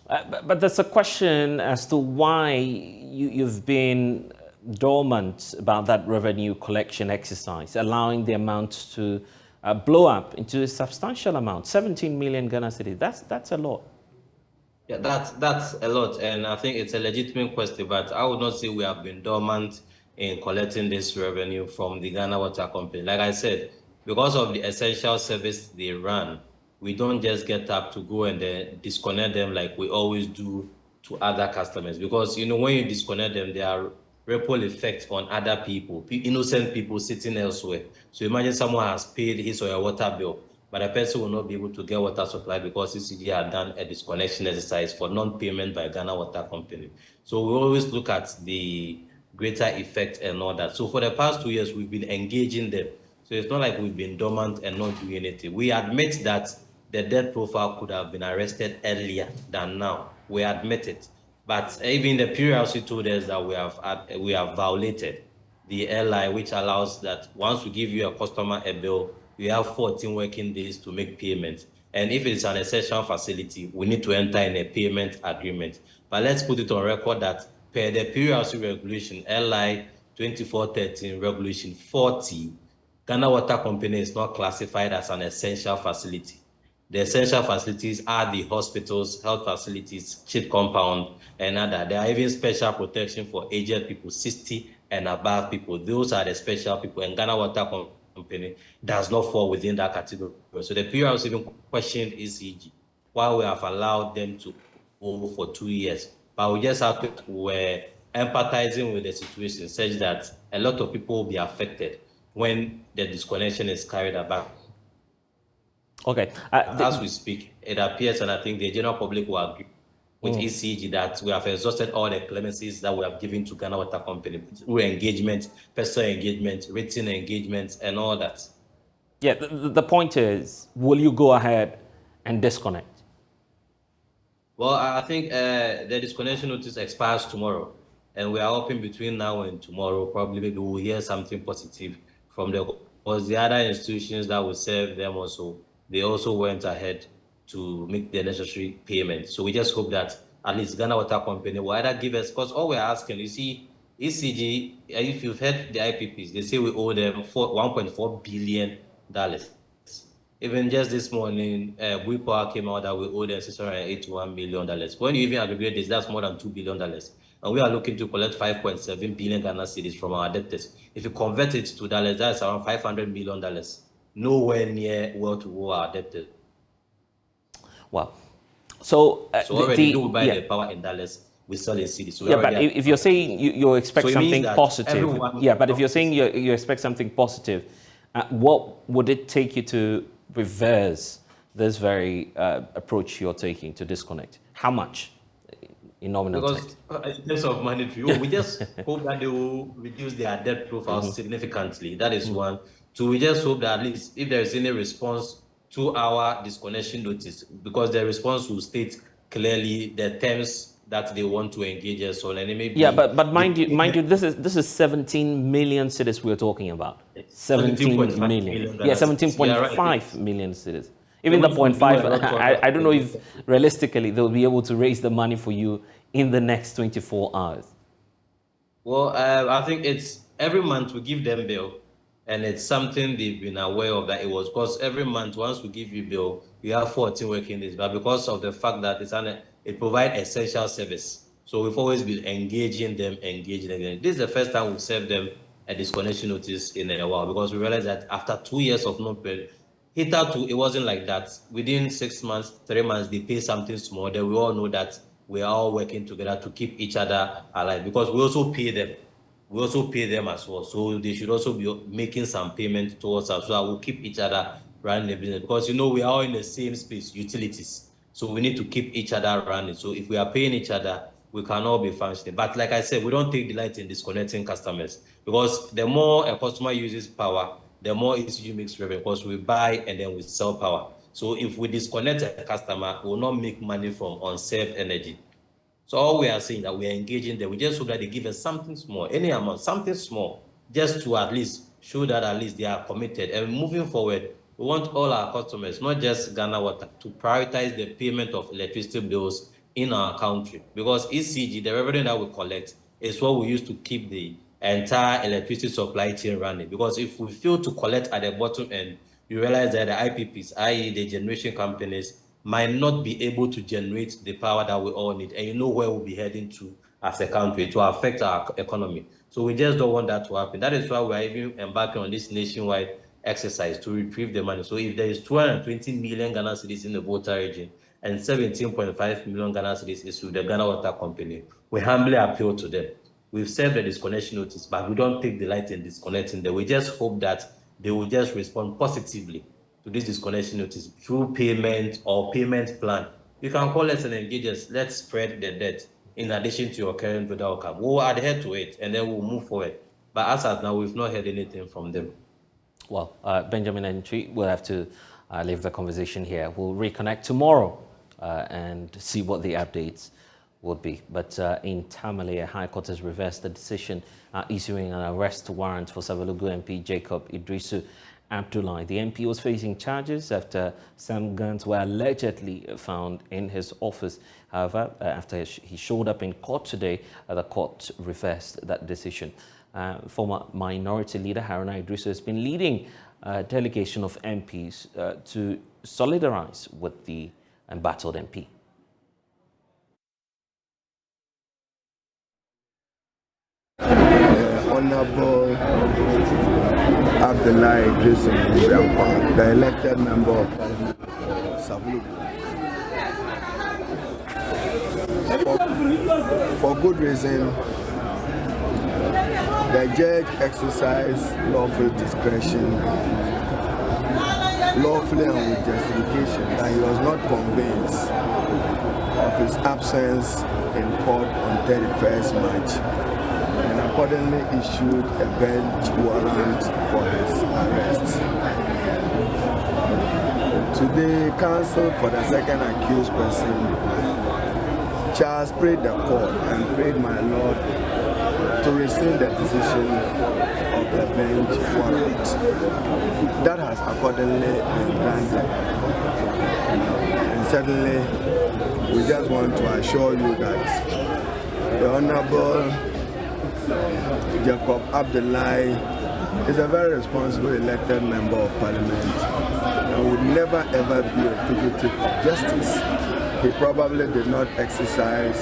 But there's a question as to why you've been dormant about that revenue collection exercise, allowing the amount to blow up into a substantial amount, 17 million Ghana cedis. That's a lot. Yeah, that's a lot, and I think it's a legitimate question, but I would not say we have been dormant in collecting this revenue from the Ghana Water Company. Like I said, because of the essential service they run, we don't just get up to go and disconnect them like we always do to other customers. Because, when you disconnect them, there are ripple effects on other people, innocent people sitting elsewhere. So imagine someone has paid his or her water bill, but a person will not be able to get water supply because ECG had done a disconnection exercise for non-payment by Ghana Water Company. So we always look at the greater effect and all that. So for the past 2 years, we've been engaging them. So it's not like we've been dormant and not doing anything. We admit that the debt profile could have been arrested earlier than now. We admit it. But even the PRC told us that we have violated the LI, which allows that once we give you a customer a bill, we have 14 working days to make payment. And if it's an essential facility, we need to enter in a payment agreement. But let's put it on record that per the PRC regulation, LI 2413 regulation 40, Ghana Water Company is not classified as an essential facility. The essential facilities are the hospitals, health facilities, chip compound, and other. There are even special protection for aged people, 60 and above people. Those are the special people, and Ghana Water Company does not fall within that category. So the PRC even questioned ECG while we have allowed them to go for 2 years. But we just have to, we're empathizing with the situation such that a lot of people will be affected when the disconnection is carried about. Okay. As we speak, it appears, and I think the general public will agree with ECG that we have exhausted all the clemencies that we have given to Ghana Water Company through engagement, personal engagement, written engagement, and all that. Yeah, the point is, will you go ahead and disconnect? Well, I think the disconnection notice expires tomorrow, and we are hoping between now and tomorrow, probably maybe we'll hear something positive from the other institutions that will serve them also. They also went ahead to make the necessary payments. So we just hope that at least Ghana Water Company will either give us, because all we're asking, you see, ECG, if you've heard the IPPs, they say we owe them $1.4 billion. Even just this morning, Power came out that we owe them $681 million. When you even aggregate this, that's more than $2 billion. And we are looking to collect 5.7 billion Ghana cedis from our debtors. If you convert it to dollars, that's around $500 million. Nowhere near well to owe our debtors. Well, so already we buy the power in dollars, we sell in cedis. So yeah, but if you're saying you expect something positive, yeah, but if you're saying you expect something positive, what would it take you to reverse this very approach you're taking to disconnect? How much in nominal terms? Because in terms of monetary, we just hope that they will reduce their debt profile significantly. That is one. Two, we just hope that at least if there is any response to our disconnection notice, because the response will state clearly the terms that they want to engage us on, and it may be. Yeah, but mind you, this is 17 million citizens we're talking about. 17 million. Yeah, 17.5 million citizens. Even the 0.5, I don't know if realistically they'll be able to raise the money for you in the next 24 hours. Well, I think it's every month we give them bill. And it's something they've been aware of, that it was, because every month, once we give you bill, you have 14 working days. But because of the fact that it provides essential service, so we've always been engaging them. This is the first time we've served them a disconnection notice in a while, because we realized that after 2 years of non-payment, hitherto it wasn't like that. Within 6 months, 3 months, they pay something small. Then we all know that we are all working together to keep each other alive, because we also pay them. We also pay them as well. So they should also be making some payment towards us, so that we'll keep each other running the business. Because, we are all in the same space, utilities. So we need to keep each other running. So if we are paying each other, we can all be functioning. But like I said, we don't take delight in disconnecting customers, because the more a customer uses power, the more ECG makes revenue, because we buy and then we sell power. So if we disconnect a customer, we will not make money from unserved energy. So all we are saying that we are engaging them. We just hope that they give us something small, any amount, something small, just to at least show that at least they are committed. And moving forward, we want all our customers, not just Ghana Water, to prioritize the payment of electricity bills in our country. Because ECG, the revenue that we collect, is what we use to keep the entire electricity supply chain running. Because if we fail to collect at the bottom end, you realize that the IPPs, i.e. the generation companies, might not be able to generate the power that we all need. And you know where we'll be heading to as a country to affect our economy. So we just don't want that to happen. That is why we're even embarking on this nationwide exercise to retrieve the money. So if there is 220 million Ghana cedis in the Volta region and 17.5 million Ghana cedis is with the Ghana Water Company, we humbly appeal to them. We've served the disconnection notice, but we don't take delight in disconnecting them. We just hope that they will just respond positively to this disconnection notice through payment or payment plan. You can call us and engage us. Let's spread the debt in addition to your current withdrawal cap. We'll adhere to it and then we'll move forward. But as of now, we've not heard anything from them. Well, Benjamin Entry, we'll have to leave the conversation here. We'll reconnect tomorrow and see what the updates would be. But in Tamale, a High Court has reversed the decision issuing an arrest warrant for Savelugu MP Jacob Idrisu Abdullahi. The MP was facing charges after some guns were allegedly found in his office. However, after he showed up in court today, the court reversed that decision. Former Minority Leader Haruna Idrisu has been leading a delegation of MPs to solidarize with the embattled MP. Honorable Abdullahi Idrisu, the elected member of Parliament for Savelugu. For good reason, the judge exercised lawful discretion, lawfully and with justification, that he was not convinced of his absence in court on 31st March. And accordingly issued a bench warrant for his arrest. Today, counsel for the second accused person, Charles, prayed the court and prayed my Lord to rescind the decision of the bench warrant. That has accordingly been granted. And certainly, we just want to assure you that the Honorable Jacob Abdullahi is a very responsible elected member of Parliament and would never ever be a fugitive of justice. He probably did not exercise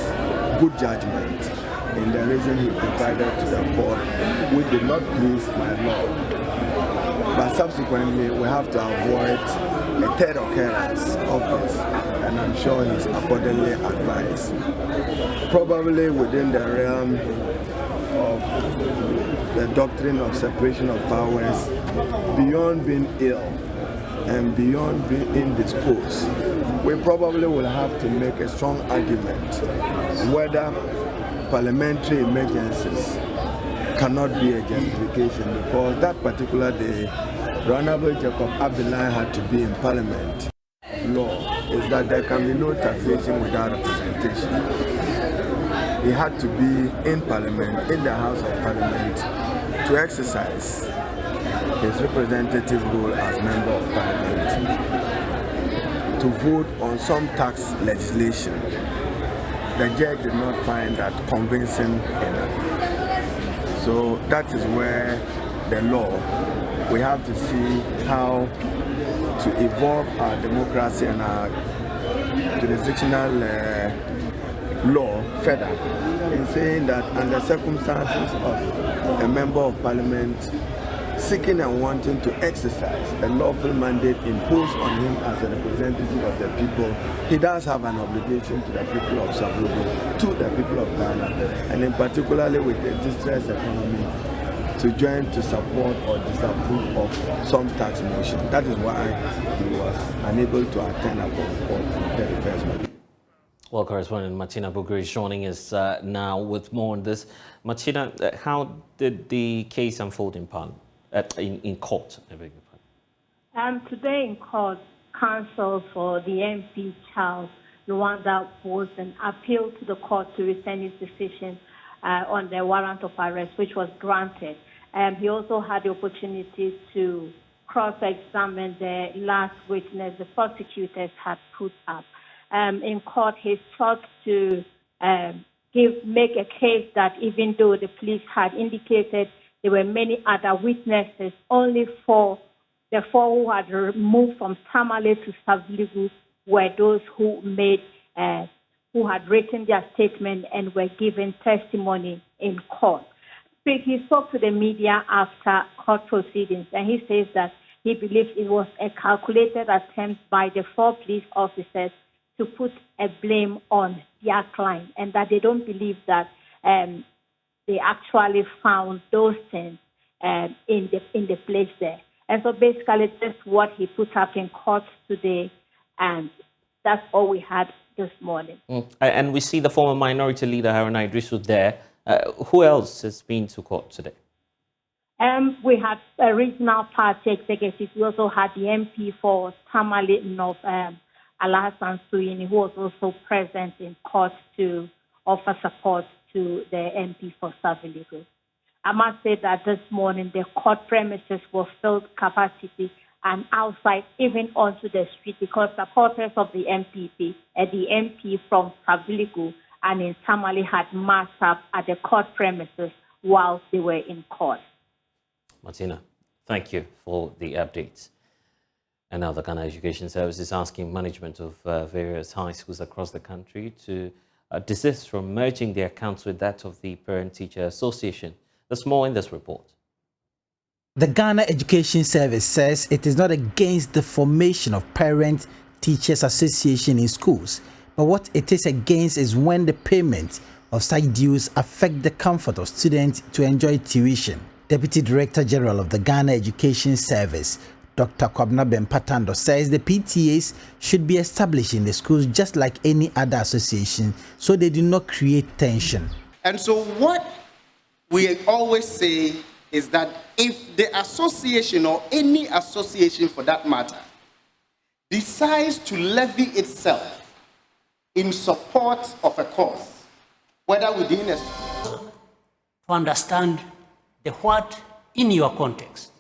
good judgment in the reason he provided to the court, which did not please my Lord. But subsequently, we have to avoid a third occurrence of this, and I'm sure he's accordingly advised. Probably within the realm of the doctrine of separation of powers, beyond being ill and beyond being indisposed, we probably will have to make a strong argument whether parliamentary emergencies cannot be a justification, because that particular day, the Honorable Jacob Abdullahi had to be in Parliament. Law is that there can be no taxation without representation. He had to be in Parliament, in the House of Parliament, to exercise his representative role as Member of Parliament, to vote on some tax legislation. The judge did not find that convincing enough. So that is where the law, we have to see how to evolve our democracy and our jurisdictional law further, in saying that under circumstances of a member of Parliament seeking and wanting to exercise a lawful mandate imposed on him as a representative of the people, he does have an obligation to the people of Savelugu, to the people of Ghana, and in particularly with the distressed economy, to join to support or disapprove of some tax motion. That is why he was unable to attend upon court on the 31st March. Well, correspondent Martina Bugri is joining us now with more on this. Martina, how did the case unfold in Parliament? In court, I beg your pardon. Today in court, counsel for the MP Charles Luanda posed an appeal to the court to rescind his decision on the warrant of arrest, which was granted. He also had the opportunity to cross-examine the last witness the prosecutors had put up. In court, he sought to make a case that even though the police had indicated there were many other witnesses, only the four who had moved from Tamale to Savelugu were those who who had written their statement and were given testimony in court. So he spoke to the media after court proceedings, and he says that he believes it was a calculated attempt by the four police officers to put a blame on their client, and that they don't believe that they actually found those things in the place there. And so basically that's what he put up in court today, and that's all we had this morning. And we see the former Minority Leader Haruna Idrisu there. Who else has been to court today? We had a regional party executive. We also had the MP for Tamale North, Alhassan Suyini, who was also present in court to offer support to the MP for Saviligo. I must say that this morning the court premises were filled capacity and outside, even onto the street, because supporters of the MPP and the MP from Saviligo and in Tamale had massed up at the court premises while they were in court. Martina, thank you for the updates. And now the Ghana Education Service is asking management of various high schools across the country to desist from merging their accounts with that of the Parent-Teacher Association. There's more in this report. The Ghana Education Service says it is not against the formation of Parent-Teachers Association in schools, but what it is against is when the payment of such dues affect the comfort of students to enjoy tuition. Deputy Director General of the Ghana Education Service, Dr. Kwabena Bempatando, says the PTAs should be established in the schools just like any other association so they do not create tension. And so what we always say is that if the association or any association for that matter decides to levy itself in support of a cause, whether within a to understand the what in your context.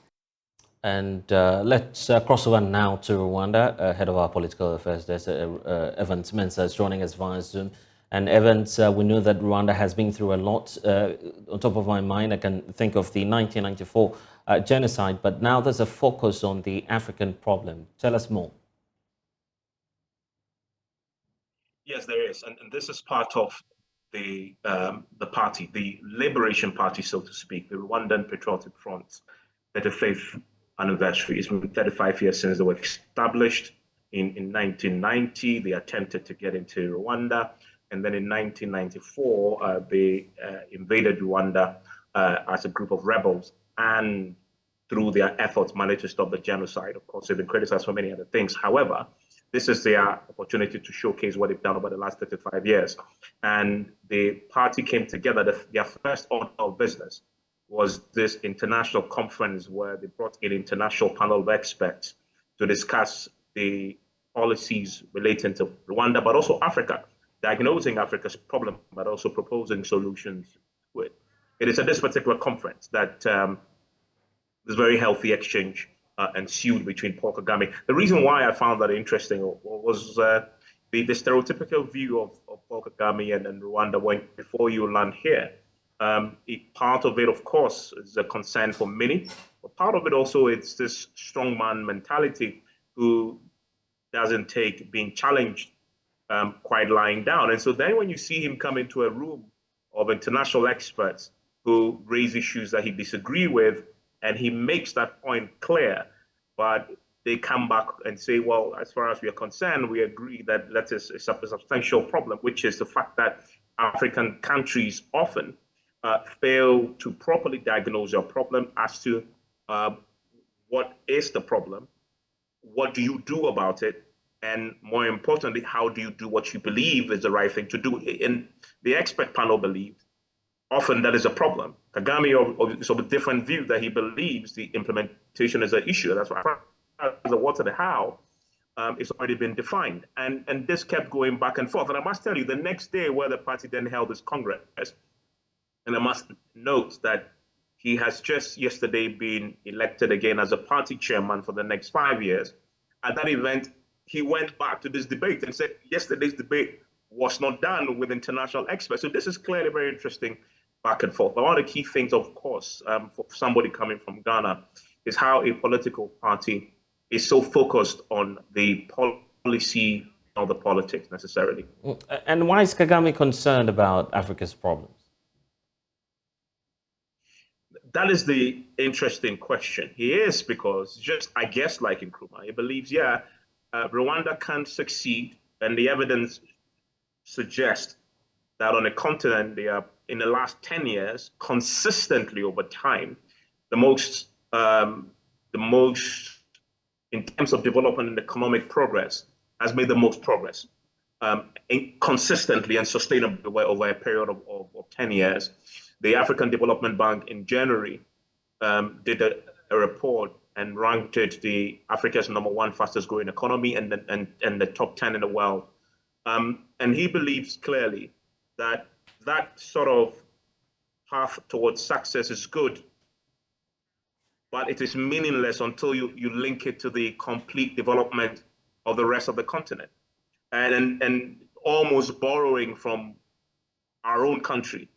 And let's cross over now to Rwanda. Head of our political affairs desk, Evans Mensah, is joining us via Zoom. And Evans, we know that Rwanda has been through a lot. On top of my mind, I can think of the 1994 genocide, but now there's a focus on the African problem. Tell us more. Yes, there is, and this is part of the party, the Liberation Party, so to speak, the Rwandan Patriotic Front, 35th anniversary. It's been 35 years since they were established. In 1990, they attempted to get into Rwanda. And then in 1994, they invaded Rwanda as a group of rebels, and through their efforts managed to stop the genocide. Of course, they've been criticized for many other things. However, this is their opportunity to showcase what they've done over the last 35 years. And the party came together. Their first order of business was this international conference where they brought in an international panel of experts to discuss the policies relating to Rwanda, but also Africa, diagnosing Africa's problem, but also proposing solutions to it. It is at this particular conference that this very healthy exchange ensued between Paul Kagame. The reason why I found that interesting was the stereotypical view of Paul Kagame and Rwanda when before you land here. Part of it, of course, is a concern for many, but part of it also it's this strongman mentality who doesn't take being challenged quite lying down. And so then when you see him come into a room of international experts who raise issues that he disagree with, and he makes that point clear, but they come back and say, well, as far as we are concerned, we agree that that is a substantial problem, which is the fact that African countries often fail to properly diagnose your problem as to what is the problem, what do you do about it, and more importantly, how do you do what you believe is the right thing to do? And the expert panel believed often that is a problem. Kagame is of a different view that he believes the implementation is an issue. That's why the what and the how it's already been defined. And this kept going back and forth. And I must tell you, the next day where the party then held its Congress, and I must note that he has just yesterday been elected again as a party chairman for the next 5 years. At that event, he went back to this debate and said yesterday's debate was not done with international experts. So this is clearly very interesting back and forth. But one of the key things, of course, for somebody coming from Ghana is how a political party is so focused on the policy, not the politics necessarily. And why is Kagame concerned about Africa's problems? That is the interesting question. He is because, just I guess like Nkrumah, he believes, Rwanda can't succeed, and the evidence suggests that on a continent, they are, in the last 10 years, consistently over time, the most, in terms of development and economic progress, has made the most progress consistently and sustainably over a period of 10 years. The African Development Bank in January did a report and ranked it the Africa's #1 fastest growing economy and the top 10 in the world. And he believes clearly that that sort of path towards success is good, but it is meaningless until you link it to the complete development of the rest of the continent. And almost borrowing from our own country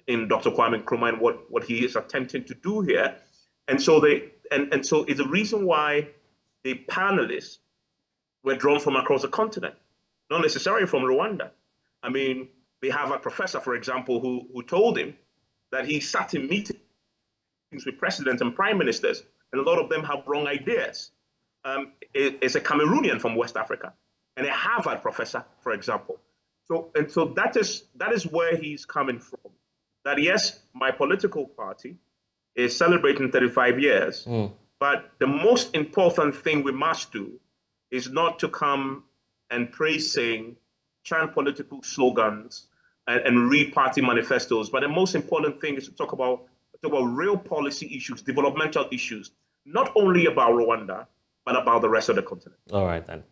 in Dr. Kwame Nkrumah and what he is attempting to do here. And so so it's a reason why the panelists were drawn from across the continent, not necessarily from Rwanda. I mean, they have a professor, for example, who told him that he sat in meetings with presidents and prime ministers, and a lot of them have wrong ideas. It's a Cameroonian from West Africa, and a Harvard professor, for example. So that is where he's coming from. That yes, my political party is celebrating 35 years, but the most important thing we must do is not to come and praise sing, chant political slogans, and read party manifestos. But the most important thing is to talk about real policy issues, developmental issues, not only about Rwanda, but about the rest of the continent. All right, then.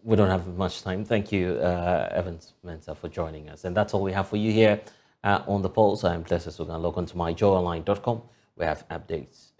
We don't have much time. Thank you, Evans Mensah, for joining us. And that's all we have for you here on The Pulse. I'm Blessed Sogah. Log on to myjoyonline.com. We have updates.